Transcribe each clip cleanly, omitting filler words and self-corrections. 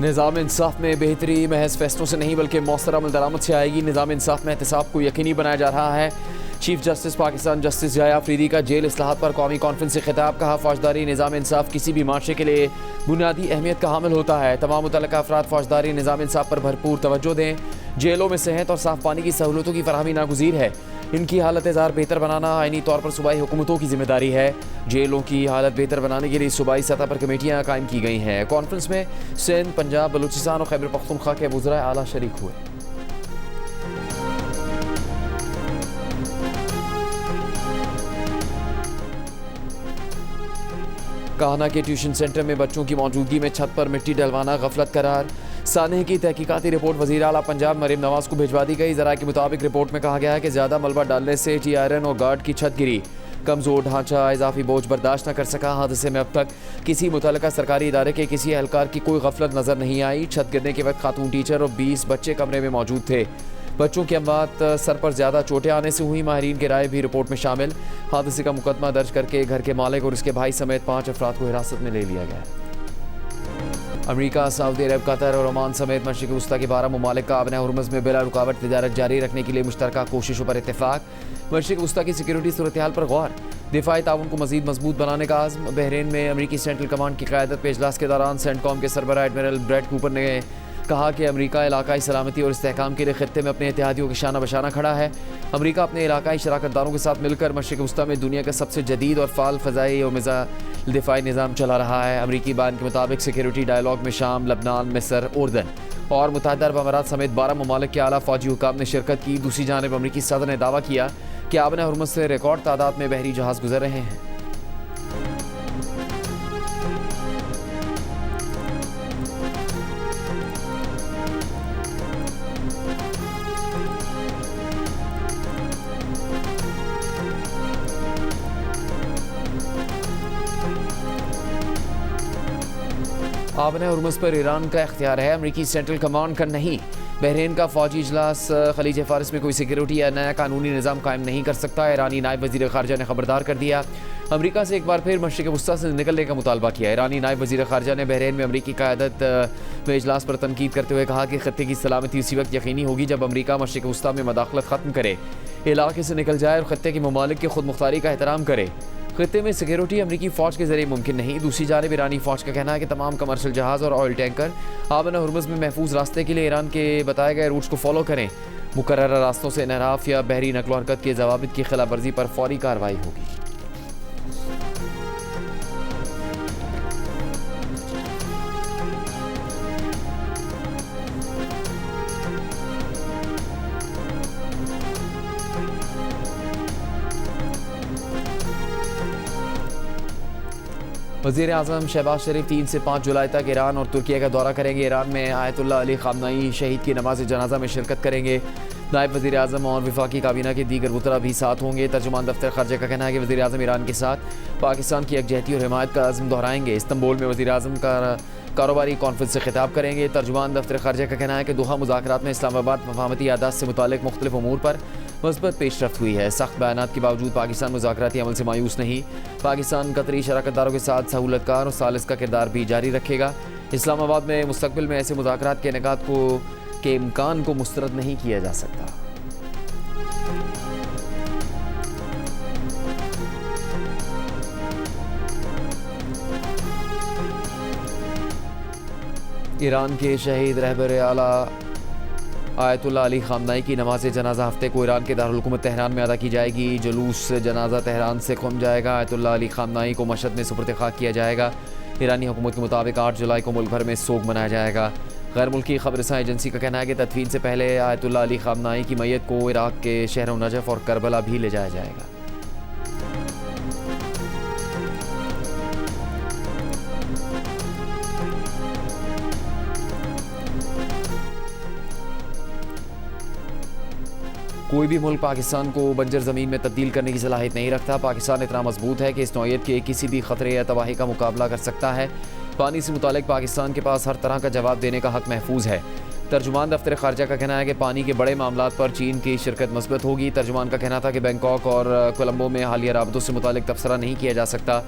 निज़ाम इंसाफ में बेहतरी महज फैसलों से नहीं बल्कि मौसर अमल दरामद से आएगी। निज़ाम इंसाफ में एहतसाब को यकीनी बनाया जा रहा है। चीफ जस्टिस पाकिस्तान जस्टिस जाया अफरीदी का जेल इस्लाहात पर कौमी कॉन्फ्रेंस से खिताब। कहा, फौजदारी निज़ाम इंसाफ किसी भी माशरे के लिए बुनियादी अहमियत का हामिल होता है। तमाम मुतल्लिका अफराद फौजदारी निज़ाम इंसाफ पर भरपूर तवज्जो दें। जेलों में सेहत और साफ पानी की सहूलतों की फराहमी नागुज़ीर है। इनकी हालत ज़ार बेहतर बनाना आईनी तौर पर सूबाई हुकूमतों की जिम्मेदारी है। जेलों की हालत बेहतर बनाने के लिए सूबाई सतह पर कमेटियाँ कायम की गई हैं। कॉन्फ्रेंस में सिंध, पंजाब, बलूचिस्तान और खैबर पख्तूनख्वा के वज़राए आला शरीक हुए। काहना के ट्यूशन सेंटर में बच्चों की मौजूदगी में छत पर मिट्टी डलवाना गफलत करार। सानह की तहकीकाती रिपोर्ट वज़ीर आला पंजाब मरीम नवाज को भिजवा दी गई। ज़राए के मुताबिक रिपोर्ट में कहा गया है कि ज़्यादा मलबा डालने से टी आयरन और गार्ड की छत गिरी। कमज़ोर ढांचा इजाफी बोझ बर्दाश्त न कर सका। हादसे में अब तक किसी मुतल्लिका सरकारी इदारे के किसी एहलकार की कोई गफलत नज़र नहीं आई। छत गिरने के वक्त खातून टीचर और 20 बच्चे कमरे में मौजूद थे। बच्चों की अमवात सर पर ज़्यादा चोटें आने से हुई। माहिरीन की राय भी रिपोर्ट में शामिल। हादसे का मुकदमा दर्ज करके घर के मालिक और उसके भाई समेत 5 अफराद को हिरासत में ले लिया गया। अमेरिका, सऊदी अरब, कतर और ओमान समेत मशरिक़ वस्ता के 12 ममालिक का आबना हुर्मुज़ में बिला रुकावट तिजारत जारी रखने के लिए मुश्तरका कोशिशों पर इत्तेफाक। मशरिक़ वस्ता की सिक्योरिटी सूरत हाल पर गौर। दिफाई ताउन को मज़ीद मजबूत बनाने का आज़म। बहरीन में अमरीकी सेंट्रल कमांड की क़यादत पे इजलास के दौरान सेंटकॉम के सरबराह एडमिरल ब्रैड कूपर ने कहा कि अमेरिका इलाकाई सलामती और इस्तेहकाम के लिए खित्ते में अपने इत्तेहादियों के शाना बशाना खड़ा है। अमेरिका अपने इलाकाई शराकतदारों के साथ मिलकर मशरिक़ वस्ता में दुनिया का सबसे जदीद और फ़ाल फ़ज़ाई और मिज़ाइल दिफाई निज़ाम चला रहा है। अमरीकी बयान के मुताबिक सिक्योरिटी डायलॉग में शाम, लबनान, मिस्र, उर्दन और मुत्तहिदा अरब अमारात समेत 12 ममालिक के आला फ़ौजी हुकाम ने शिरकत की। दूसरी जानिब अमरीकी सदर ने दावा किया कि आबना हुर्मुज़ से रिकॉर्ड तादाद में बहरी जहाज़ गुजर रहे हैं। आबना हुर्मुज़ पर ईरान का इख्तियार है, अमरीकी सेंट्रल कमांड का नहीं। बहरीन का फ़ौजी इजलास खलीज फ़ारिस में कोई सिक्योरिटी या नया कानूनी निज़ाम कायम नहीं कर सकता। ईरानी नायब वज़ीर ख़ारजा ने खबरदार कर दिया। अमरीका से एक बार फिर मशरिक़ वस्ता से निकलने का मुतालबा किया। ईरानी नायब वज़ीर ख़ारजा ने बहरीन में अमरीकी क़यादत में इजलास पर तनकीद करते हुए कहा कि ख़त्ते की सलामती उसी वक्त यकीनी होगी जब अमरीका मशरिक़ वस्ता में मदाखलत ख़त्म करे, इलाके से निकल जाए और ख़त्ते के ममालिक की खुद मुख्तारी का एहतराम करे। खित्ते में सिक्योरिटी अमरीकी फ़ौज के ज़रिए मुमकिन नहीं। दूसरी जानिब ईरानी फ़ौज का कहना है कि तमाम कमर्शियल जहाज़ और ऑयल टैंकर आबना हुर्मुज़ में महफूज रास्ते के लिए ईरान के बताए गए रूट्स को फॉलो करें। मुकर्रर रास्तों से इनहराफ या बहरी नकलो हरकत के ज़वाबित की खिलाफ वर्जी पर फौरी कार्रवाई होगी। वज़ीर आज़म शहबाज शरीफ 3 से 5 जुलाई तक ईरान और तुर्किया का दौरा करेंगे। ईरान में आयतुल्लाह अली ख़ामनई शहीद की नमाज जनाजा में शिरकत करेंगे। नायब वज़ीर आज़म और वफाकी काबीना के दीगर वज़रा भी साथ होंगे। तर्जुमान दफ्तर ख़ारजा का कहना है कि वज़ीर आज़म ईरान के साथ पाकिस्तान की यकजहती और हिमायत का अज़्म दोहराएंगे। इस्तंबुल में वज़ीर आज़म का कारोबारी कॉन्फ्रेंस से खिताब करेंगे। तर्जुमान दफ्तर ख़ारजा का कहना है कि दोहा मुज़ाकरात में इस्लामाबाद मफाहमती आदात से मुतालिक मुख्तलिफ अमूर पर मस्बत पेशरफ्त हुई है। सख्त बयानात के बावजूद पाकिस्तान मुज़ाकराती अमल से मायूस नहीं। पाकिस्तान कतरी शराकतदारों के साथ सहूलतकार और सालिस का किरदार भी जारी रखेगा। इस्लामाबाद में मुस्तक़बिल में ऐसे मुज़ाकरात के इनेकाद के इम्कान को मुस्तरद नहीं किया जा सकता। ईरान के शहीद रहबर आला आयतुल्लाह अली ख़ामनई की नमाज जनाजा हफ्ते को ईरान के दारुल हुकूमत तेहरान में अदा की जाएगी। जुलूस जनाजा तेहरान से खुम जाएगा। आयतुल्लाह अली ख़ामनई को मशहद में सुपुर्द खाक किया जाएगा। ईरानी हुकूमत के मुताबिक 8 जुलाई को मुल्क भर में सोग मनाया जाएगा। गैर मुल्की खबरसां एजेंसी का कहना है कि तदफीन से पहले आयतुल्लाह अली ख़ामनई की मैयत को इराक़ के शहरों नजफ़ और करबला भी ले जाया जाएगा। कोई भी मुल्क पाकिस्तान को बंजर ज़मीन में तब्दील करने की सलाहियत नहीं रखता। पाकिस्तान इतना मजबूत है कि इस नौइयत के किसी भी ख़तरे या तबाही का मुकाबला कर सकता है। पानी से मुतालिक पाकिस्तान के पास हर तरह का जवाब देने का हक महफूज है। तर्जुमान दफ्तर ख़ारजा का कहना है कि पानी के बड़े मामलात पर चीन की शिरकत मस्बत होगी। तर्जुमान का कहना था कि बैंकॉक और कोलंबो में हालिया राबतों से मुतालिक तबसरा नहीं किया जा सकता।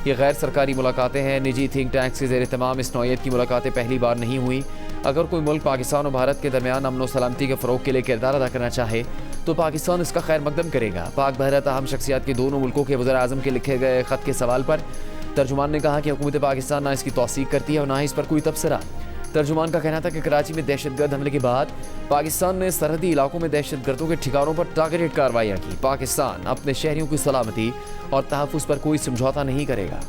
ये गैर सरकारी मुलाकातें हैं, निजी थिंक टैंक्स के ज़ेर तमाम इस नौयत की मुलाकातें पहली बार नहीं हुई। अगर कोई मुल्क पाकिस्तान और भारत के दरमियान अमन व सलामती के फ़रोग के लिए किरदार अदा करना चाहे तो पाकिस्तान इसका खैर मकदम करेगा। पाक भारत अहम शख्सियात के दोनों मुल्कों के वज़ीर आज़म के लिखे गए ख़त के सवाल पर तर्जुमान ने कहा कि हुकूमत पाकिस्तान ना इसकी तौसीक करती है और ना ही इस पर कोई तबसरा। तर्जुमान का कहना था कि कराची में दहशतगर्द हमले के बाद पाकिस्तान ने सरहदी इलाकों में दहशतगर्दों के ठिकानों पर टारगेटेड कार्रवाइयाँ की। पाकिस्तान अपने शहरियों की सलामती और तहफ़्फ़ुज़ पर कोई समझौता नहीं करेगा।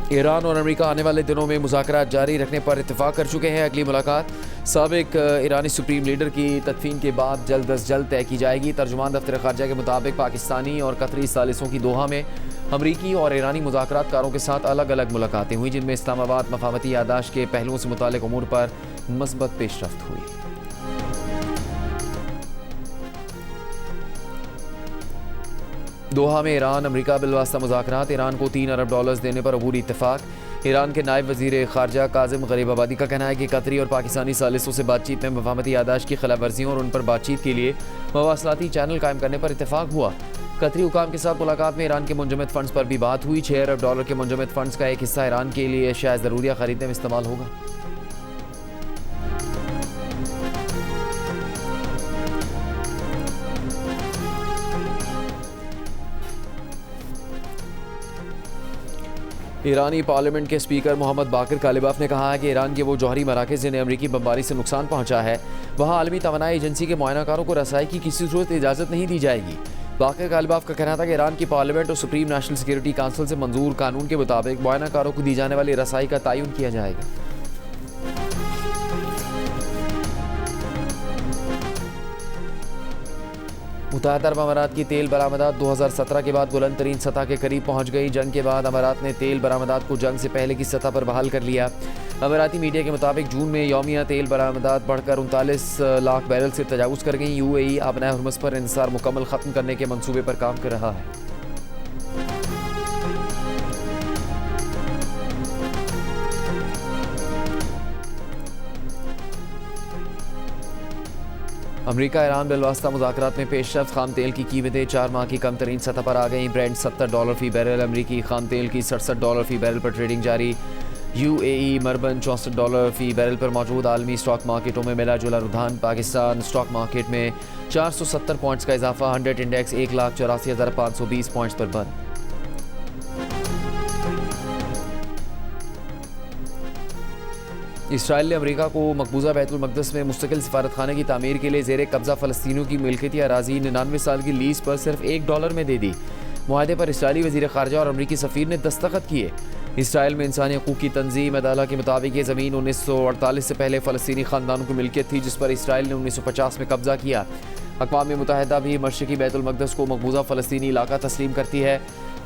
ईरान और अमेरिका आने वाले दिनों में मुज़ाकरात जारी रखने पर इत्तेफाक कर चुके हैं। अगली मुलाकात साबिक ईरानी सुप्रीम लीडर की तदफीन के बाद जल्द अज जल्द तय की जाएगी। तर्जुमान दफ्तर ख़ारजा के मुताबिक पाकिस्तानी और कतरी सालिसों की दोहा में अमरीकी और ईरानी मुज़ाकरातकारों के साथ अलग अलग मुलाकातें हुई, जिनमें इस्लामाबाद मफाहमती यादाश्त के पहलुओं से मुताल्लिक़ उमूर पर मस्बत पेशरफ्त हुई। दोहा में ईरान अमेरिका बिलवास्ता मुज़ाकरात, ईरान को $3 अरब देने पर अबूरी इत्तेफाक। ईरान के नायब वज़ीर ख़ारजा काज़िम गरीबाबादी का कहना है कि कतरी और पाकिस्तानी सालिसों से बातचीत में मफाहमती यादाश्त की खिलाफ वर्जियों और उन पर बातचीत के लिए मवासलाती चैनल कायम करने पर इत्तेफाक हुआ। कतरी हुकाम के साथ मुलाकात में ईरान के मुंजमद फ़ंड्स पर भी बात हुई। $6 अरब के मुंजमद फ़ंड्स का एक हिस्सा ईरान के लिए अशिया ज़रूरिया खरीदने में इस्तेमाल होगा। ईरानी पार्लियामेंट के स्पीकर मोहम्मद बाकर कालिबाफ ने कहा है कि ईरान के वो जौहरी मराकज़ जिन्हें अमरीकी बमबारी से नुकसान पहुंचा है, वहां आलमी तवानाई एजेंसी के मुआयनाकारों को रसाई की किसी सूरत इजाज़त नहीं दी जाएगी। बाकर कालिबाफ का कहना था कि ईरान की पार्लियामेंट और सुप्रीम नेशनल सिक्योरिटी काउंसिल से मंजूर कानून के मुताबिक मुआयनाकारों को दी जाने वाली रसाई का तयन किया जाएगा। मुत्तहदा अरब अमारात की तेल बरामदात 2017 के बाद बुलंद तरीन सतह के करीब पहुंच गई। जंग के बाद अमारात ने तेल बरामदात को जंग से पहले की सतह पर बहाल कर लिया। अमाराती मीडिया के मुताबिक जून में यौमिया तेल बरामदात बढ़कर 39 लाख बैरल से तजावुज़ कर गई। UAE अपना हुर्मुज़ पर इंसार मुकम्मल ख़त्म करने के मंसूबे पर काम कर रहा है। अमरीका ईरान बिलवास्ता मुज़ाकरात में पेशरफ्त। खाम तेल की कीमतें 4 माह की कम तरीन सतह पर आ गई। ब्रेंट $70 फ़ी बैरल, अमरीकी खाम तेल की $67 फ़ी बैरल पर ट्रेडिंग जारी। UAE मरबन $64 फ़ी बैरल पर मौजूद। आलमी स्टॉक मार्केटों में मिला जुला रुझान। पाकिस्तान स्टॉक मार्केट में 470 पॉइंट्स का इजाफा। 100 इंडेक्स 1,84,520 पॉइंट्स पर बंद। इसराइल ने अमेरिका को मकबूजा बैतुल मक़दस में मुस्तकिल सिफारत खाने की तामीर के लिए ज़ेर कब्ज़ा फ़लस्तीनियों की मिल्कियती अराज़ी 99 साल की लीज़ पर सिर्फ $1 में दे दी। मुआहदे पर इसराइली वज़ीर ख़ारजा और अमरीकी सफ़ीर ने दस्तखत किए। इसराइल में इंसानी हकूक़ की तंजीम अदाला के मुताबिक ये ज़मीन 1948 से पहले फ़लस्तीनी ख़ानदानों की मिल्कियत थी, जिस पर इसराइल ने 1950 में कब्ज़ा किया। अक़वाम मुत्तहिदा भी मशरिक़ी बैतुल मक़दस को मकबूजा फ़लस्तीनी इलाका तस्लीम करती है।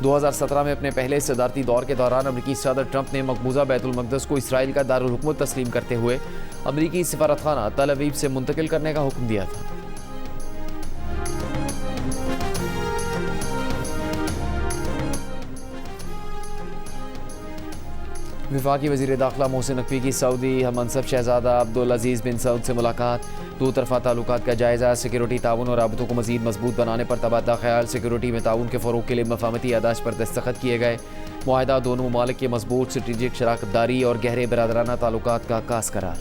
2017 में अपने पहले सदारती दौर के दौरान अमरीकी सदर ट्रंप ने मकबूजा बैतुल मक़दस को इसराइल का दारुल हुकूमत तस्लीम करते हुए अमरीकी सफारतखाना तल अवीव से मुंतकिल करने का हुक्म दिया था। वफाकी वज़ीर दाखिला मोहसिन नकवी की सऊदी हममनसब शहज़ादा अब्दुल अज़ीज़ बिन सऊद से मुलाकात। दो तरफ़ा ताल्लुकात का जायज़ा। सिक्योरिटी ताउन और राबतों को मज़ीद मजबूत बनाने पर तबादला ख्याल। सिक्योरिटी में ताउन के फ़रोग़ के लिए मफाहमती यादाश्त पर दस्तखत किए गए। मुआहदा दोनों ममालिक के मजबूत स्ट्रेटेजिक शराकतदारी और गहरे बरादराना ताल्लुकात का अक्कास करार।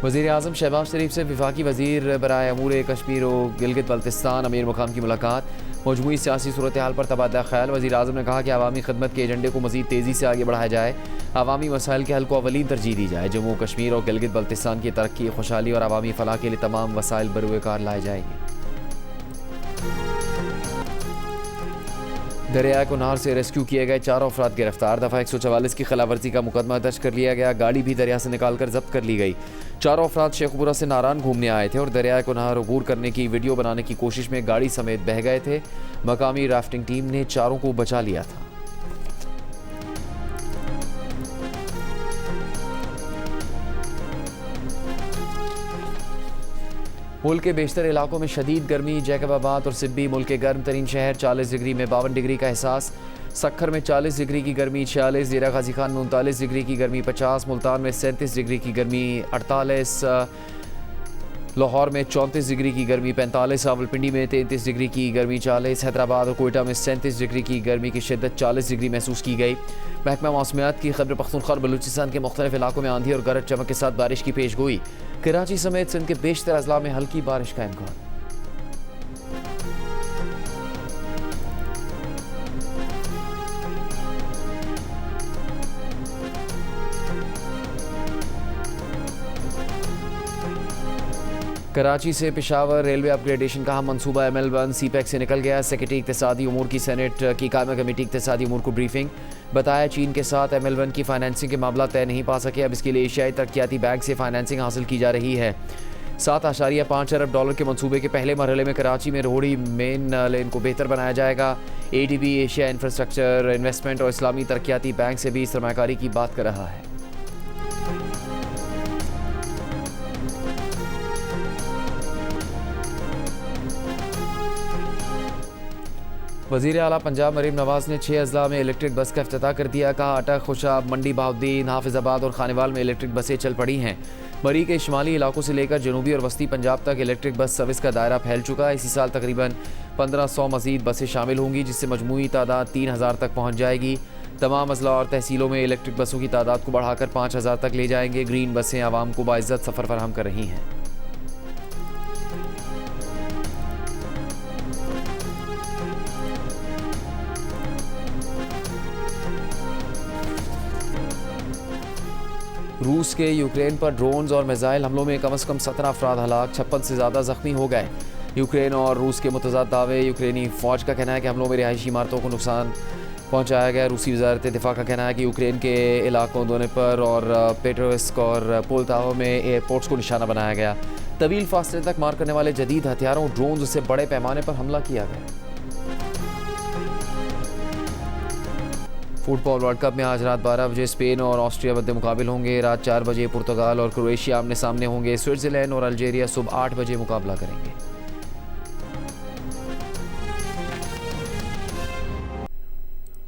वज़ीर आज़म शहबाज शरीफ से वफाकी वज़ीर बराए अमूर कश्मीर और गिलगित बल्तिस्तान अमीर मुकाम की मुलाकात। मजमूई सियासी सूरत हाल पर तबादला ख्याल। वज़ीर आज़म ने कहा कि अवामी खिदमत के एजेंडे को मज़ीद तेज़ी से आगे बढ़ाया जाए। अवामी मसाइल के हल को अवलीन तरजीह दी जाए। जम्मू कश्मीर और गिलगित बल्तिस्तान की तरक्की, खुशहाली और अवामी फलाह के लिए तमाम वसाइल बरूएकार लाए जाएंगे। दरियाए कुनहार से रेस्क्यू किए गए 4 अफराद गिरफ्तार। दफ़ा 144 की खिलाफवर्जी का मुकदमा दर्ज कर लिया गया। गाड़ी भी दरिया से निकाल कर जब्त कर ली गई। 4 अफराद शेखपुरा से नारान घूमने आए थे और दरियाए कुनहार अबूर करने की वीडियो बनाने की कोशिश में गाड़ी समेत बह गए थे। मकामी राफ्टिंग टीम ने 4 को बचा लिया था। मुल्क के बेशतर इलाकों में शदीद गर्मी। जैकबाबाद और सिब्बी मुल्क के गर्म तरीन शहर। 40 डिग्री में 52 डिग्री का एहसास। सक्खर में 40 डिग्री की गर्मी 46, ज़ेरा गाजी खान में 39 डिग्री की गर्मी 50, मुल्तान में 37 डिग्री की गर्मी 48, लाहौर में 34 डिग्री की गर्मी 45, रावलपिंडी में 33 डिग्री की गर्मी 40, हैदराबाद और कोयटा में 37 डिग्री की गर्मी की शिद्दत 40 डिग्री महसूस की गई। महकमा मौसमियात की खैबर पख्तूनख्वा और बलूचिस्तान के मुख्तलिफ इलाकों में आंधी और गरज चमक के साथ बारिश की पेश गोई। कराची समेत सिंध के बेशतर अजला में हल्की बारिश का इम्कान। कराची से पेशावर रेलवे अपग्रेडेशन का मंसूबा ML1 CPEC से निकल गया। सेक्रेटरी इक़्तिसादी उमूर की सेनेट की कायमा कमेटी इक़्तिसादी उमूर को ब्रीफिंग। बताया चीन के साथ ML1 की फाइनेंसिंग के मामला तय नहीं पा सके, अब इसके लिए एशियाई तरक्याती बैंक से फाइनेंसिंग हासिल की जा रही है। 7.5 अरब डॉलर के मंसूबे के पहले मरहले में कराची में रोहड़ी मेन लेन को बेहतर बनाया जाएगा। ADB एशिया इंफ्रास्ट्रक्चर इन्वेस्टमेंट और इस्लामी तरक्याती बैंक से भी सरमाकारी की बात कर रहा है। वज़ीर आला पंजाब मरीम नवाज़ ने 6 अजला में इलेक्ट्रिक बस का इफ्तिताह कर दिया। कहा अटक, खुशाब, मंडी बहाउद्दीन, हाफिज़ाबाद और खानेवाल में इलेक्ट्रिक बसें चल पड़ी हैं। मरी के शुमाली इलाकों से लेकर जनूबी और वस्ती पंजाब तक इलेक्ट्रिक बस सर्विस का दायरा फैल चुका है। इसी साल तकरीबन 1500 मज़ीद बसें शामिल होंगी, जिससे मजमूई तादाद 3000 तक पहुँच जाएगी। तमाम अजला और तहसीलों में इलेक्ट्रिक बसों की तादाद को बढ़ाकर 5000 तक ले जाएंगे। ग्रीन बसें आवाम को बाइज़्ज़त सफ़र फराहम कर रही हैं। रूस के यूक्रेन पर ड्रोन्स और मिसाइल हमलों में कम से कम 17 अफराद हलाक, 56 से ज़्यादा ज़ख्मी हो गए। यूक्रेन और रूस के मुतज़ाद दावे। यूक्रेनी फ़ौज का कहना है कि हमलों में रिहायशी इमारतों को नुकसान पहुंचाया गया। रूसी वज़ारत दिफ़ा का कहना है कि यूक्रेन के इलाकों दोनेपर और पेट्रोविस्क और पोल्टावा में एयरपोर्ट्स को निशाना बनाया गया। तवील फासले तक मार करने वाले जदीद हथियारों ड्रोन्स से बड़े पैमाने पर हमला किया गया। फुटबॉल वर्ल्ड कप में आज रात 12 बजे स्पेन और ऑस्ट्रिया मध्य मुकाबिल होंगे। रात 4 बजे पुर्तगाल और क्रोएशिया आमने सामने होंगे। स्विट्ज़रलैंड और अल्जीरिया सुबह 8 बजे मुकाबला करेंगे।